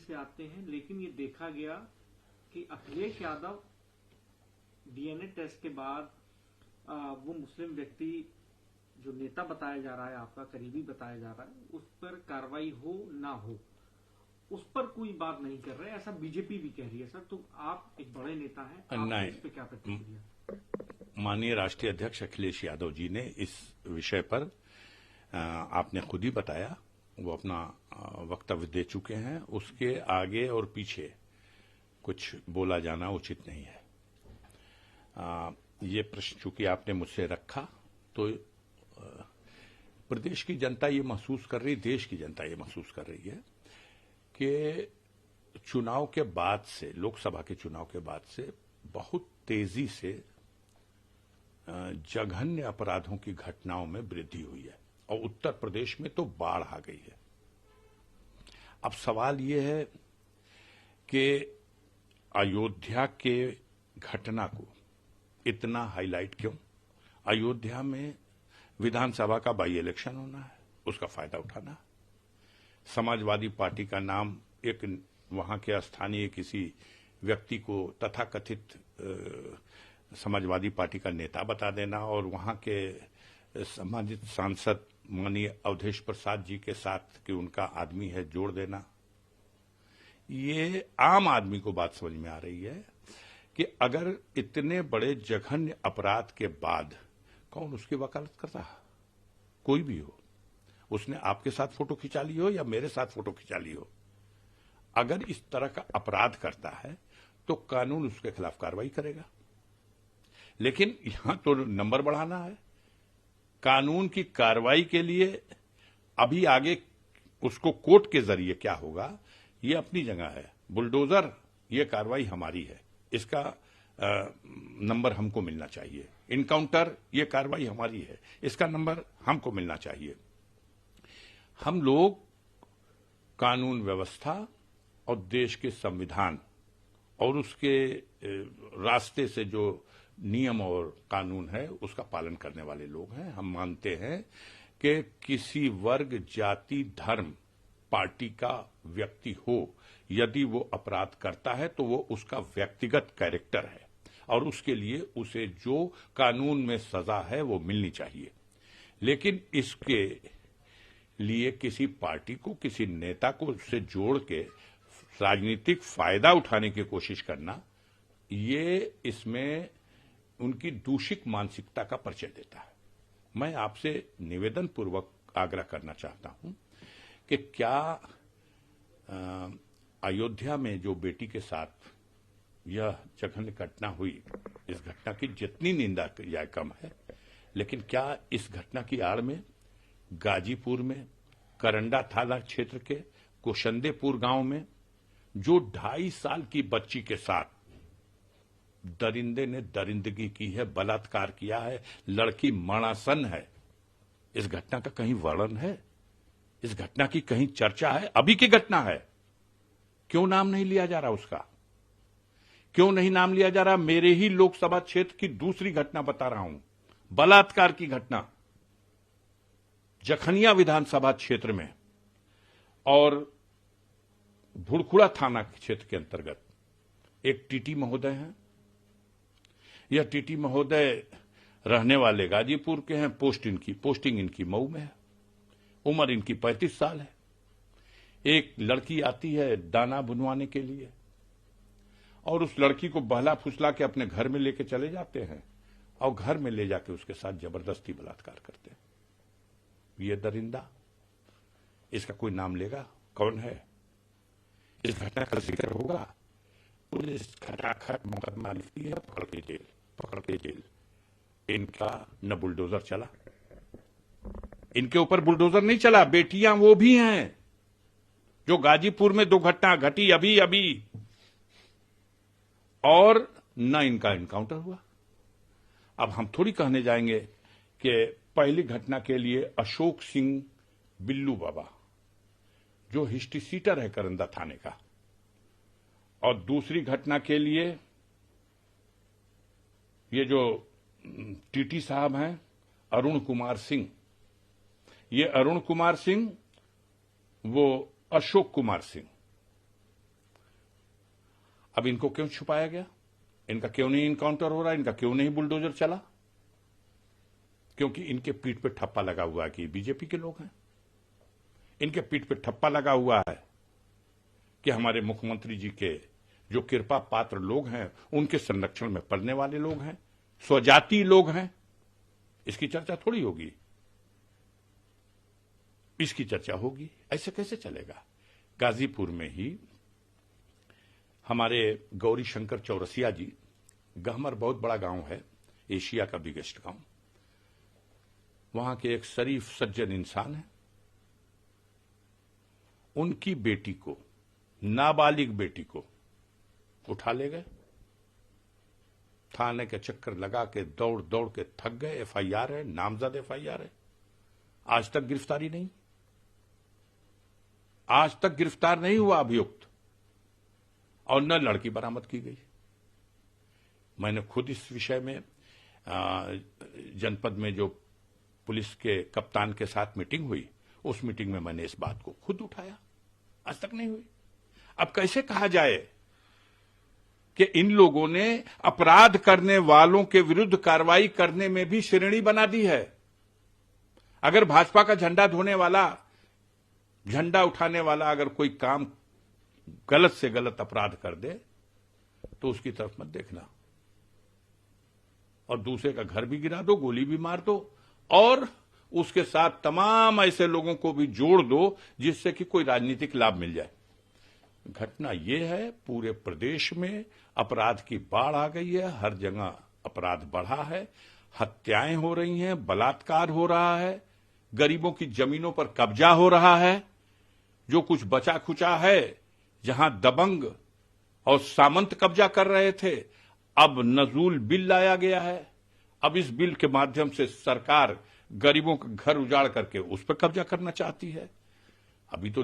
से आते हैं, लेकिन ये देखा गया कि अखिलेश यादव डीएनए टेस्ट के बाद वो मुस्लिम व्यक्ति जो नेता बताया जा रहा है, आपका करीबी बताया जा रहा है, उस पर कार्रवाई हो ना हो, उस पर कोई बात नहीं कर रहे, ऐसा बीजेपी भी कह रही है। सर, तो आप एक बड़े नेता हैं, आप इस पे क्या प्रतिक्रिया? माननीय राष्ट्रीय अध्यक्ष अखिलेश यादव जी ने इस विषय पर आपने खुद ही बताया, वो अपना वक्तव्य दे चुके हैं। उसके आगे और पीछे कुछ बोला जाना उचित नहीं है। ये प्रश्न चूंकि आपने मुझसे रखा, तो प्रदेश की जनता ये महसूस कर रही, देश की जनता ये महसूस कर रही है कि चुनाव के बाद से, लोकसभा के चुनाव के बाद से बहुत तेजी से जघन्य अपराधों की घटनाओं में वृद्धि हुई है और उत्तर प्रदेश में तो बाढ़ आ गई है। अब सवाल ये है कि अयोध्या के घटना को इतना हाईलाइट क्यों? अयोध्या में विधानसभा का बाई इलेक्शन होना है, उसका फायदा उठाना है। समाजवादी पार्टी का नाम एक वहां के स्थानीय किसी व्यक्ति को तथाकथित समाजवादी पार्टी का नेता बता देना और वहां के सम्मानित सांसद माननीय अवधेश प्रसाद जी के साथ कि उनका आदमी है जोड़ देना, ये आम आदमी को बात समझ में आ रही है कि अगर इतने बड़े जघन्य अपराध के बाद कौन उसकी वकालत करता है? कोई भी हो, उसने आपके साथ फोटो खिंचा ली हो या मेरे साथ फोटो खिंचा ली हो, अगर इस तरह का अपराध करता है तो कानून उसके खिलाफ कार्रवाई करेगा। लेकिन यहां तो नंबर बढ़ाना है। कानून की कार्रवाई के लिए अभी आगे उसको कोर्ट के जरिए क्या होगा, ये अपनी जगह है। बुलडोजर, ये कार्रवाई हमारी है, इसका नंबर हमको मिलना चाहिए। इनकाउंटर, ये कार्रवाई हमारी है, इसका नंबर हमको मिलना चाहिए। हम लोग कानून व्यवस्था और देश के संविधान और उसके रास्ते से जो नियम और कानून है उसका पालन करने वाले लोग हैं। हम मानते हैं कि किसी वर्ग, जाति, धर्म, पार्टी का व्यक्ति हो, यदि वो अपराध करता है तो वो उसका व्यक्तिगत कैरेक्टर है और उसके लिए उसे जो कानून में सजा है वो मिलनी चाहिए। लेकिन इसके लिए किसी पार्टी को, किसी नेता को उससे जोड़ के राजनीतिक फायदा उठाने की कोशिश करना, ये इसमें उनकी दूषित मानसिकता का परिचय देता है। मैं आपसे निवेदन पूर्वक आग्रह करना चाहता हूं कि क्या अयोध्या में जो बेटी के साथ यह जघन्य घटना हुई, इस घटना की जितनी निंदा की जाए कम है, लेकिन क्या इस घटना की आड़ में गाजीपुर में करंडा थाना क्षेत्र के कुशंदेपुर गांव में जो 2.5 साल की बच्ची के साथ दरिंदे ने दरिंदगी की है, बलात्कार किया है, लड़की मणासन है, इस घटना का कहीं वर्णन है? इस घटना की कहीं चर्चा है? अभी की घटना है, क्यों नाम नहीं लिया जा रहा उसका? क्यों नहीं नाम लिया जा रहा? मेरे ही लोकसभा क्षेत्र की दूसरी घटना बता रहा हूं, बलात्कार की घटना जखनिया विधानसभा क्षेत्र में और भुड़खुड़ा थाना क्षेत्र के अंतर्गत एक टीटी महोदय हैं। यह टीटी महोदय रहने वाले गाजीपुर के हैं, पोस्टिंग इनकी मऊ में है, उम्र इनकी 35 साल है। एक लड़की आती है दाना बुनवाने के लिए और उस लड़की को बहला फुसला के अपने घर में लेके चले जाते हैं और घर में ले जाके उसके साथ जबरदस्ती बलात्कार करते हैं। ये दरिंदा, इसका कोई नाम लेगा? कौन है? इस घटना का जिक्र होगा, पुलिस खटाखट मुकदमा लिखती है, पकड़ के जेल। इनका न बुलडोजर चला, इनके ऊपर बुलडोजर नहीं चला। बेटियां वो भी हैं जो गाजीपुर में 2 घटना घटी अभी और न इनका इनकाउंटर हुआ। अब हम थोड़ी कहने जाएंगे कि पहली घटना के लिए अशोक सिंह बिल्लू बाबा जो हिस्ट्री सीटर है करंदा थाने का, और दूसरी घटना के लिए ये जो टीटी साहब हैं अरुण कुमार सिंह, ये अरुण कुमार सिंह, वो अशोक कुमार सिंह, अब इनको क्यों छुपाया गया? इनका क्यों नहीं इनकाउंटर हो रहा? इनका क्यों नहीं बुलडोजर चला? क्योंकि इनके पीठ पे ठप्पा लगा हुआ है कि बीजेपी के लोग हैं। इनके पीठ पे ठप्पा लगा हुआ है कि हमारे मुख्यमंत्री जी के जो कृपा पात्र लोग हैं उनके संरक्षण में पड़ने वाले लोग हैं, स्वजाति लोग हैं। इसकी चर्चा थोड़ी होगी, इसकी चर्चा होगी। ऐसे कैसे चलेगा? गाजीपुर में ही हमारे गौरी शंकर चौरसिया जी, गहमर बहुत बड़ा गांव है, एशिया का बिगेस्ट गांव, वहां के एक शरीफ सज्जन इंसान है। उनकी बेटी को, नाबालिग बेटी को उठा ले गए, थाने के चक्कर लगा के दौड़ दौड़ के थक गए। एफआईआर है, नामजद एफआईआर है, आज तक गिरफ्तारी नहीं, आज तक गिरफ्तार नहीं हुआ अभियुक्त, और न लड़की बरामद की गई। मैंने खुद इस विषय में जनपद में जो पुलिस के कप्तान के साथ मीटिंग हुई, उस मीटिंग में मैंने इस बात को खुद उठाया, आज तक नहीं हुई। अब कैसे कहा जाए कि इन लोगों ने अपराध करने वालों के विरुद्ध कार्रवाई करने में भी श्रेणी बना दी है। अगर भाजपा का झंडा धोने वाला, झंडा उठाने वाला अगर कोई काम गलत से गलत अपराध कर दे तो उसकी तरफ मत देखना, और दूसरे का घर भी गिरा दो, गोली भी मार दो, और उसके साथ तमाम ऐसे लोगों को भी जोड़ दो जिससे कि कोई राजनीतिक लाभ मिल जाए। घटना यह है, पूरे प्रदेश में अपराध की बाढ़ आ गई है, हर जगह अपराध बढ़ा है, हत्याएं हो रही हैं, बलात्कार हो रहा है, गरीबों की जमीनों पर कब्जा हो रहा है। जो कुछ बचा खुचा है, जहां दबंग और सामंत कब्जा कर रहे थे, अब नजूल बिल लाया गया है। अब इस बिल के माध्यम से सरकार गरीबों का घर उजाड़ करके उस पर कब्जा करना चाहती है। अभी तो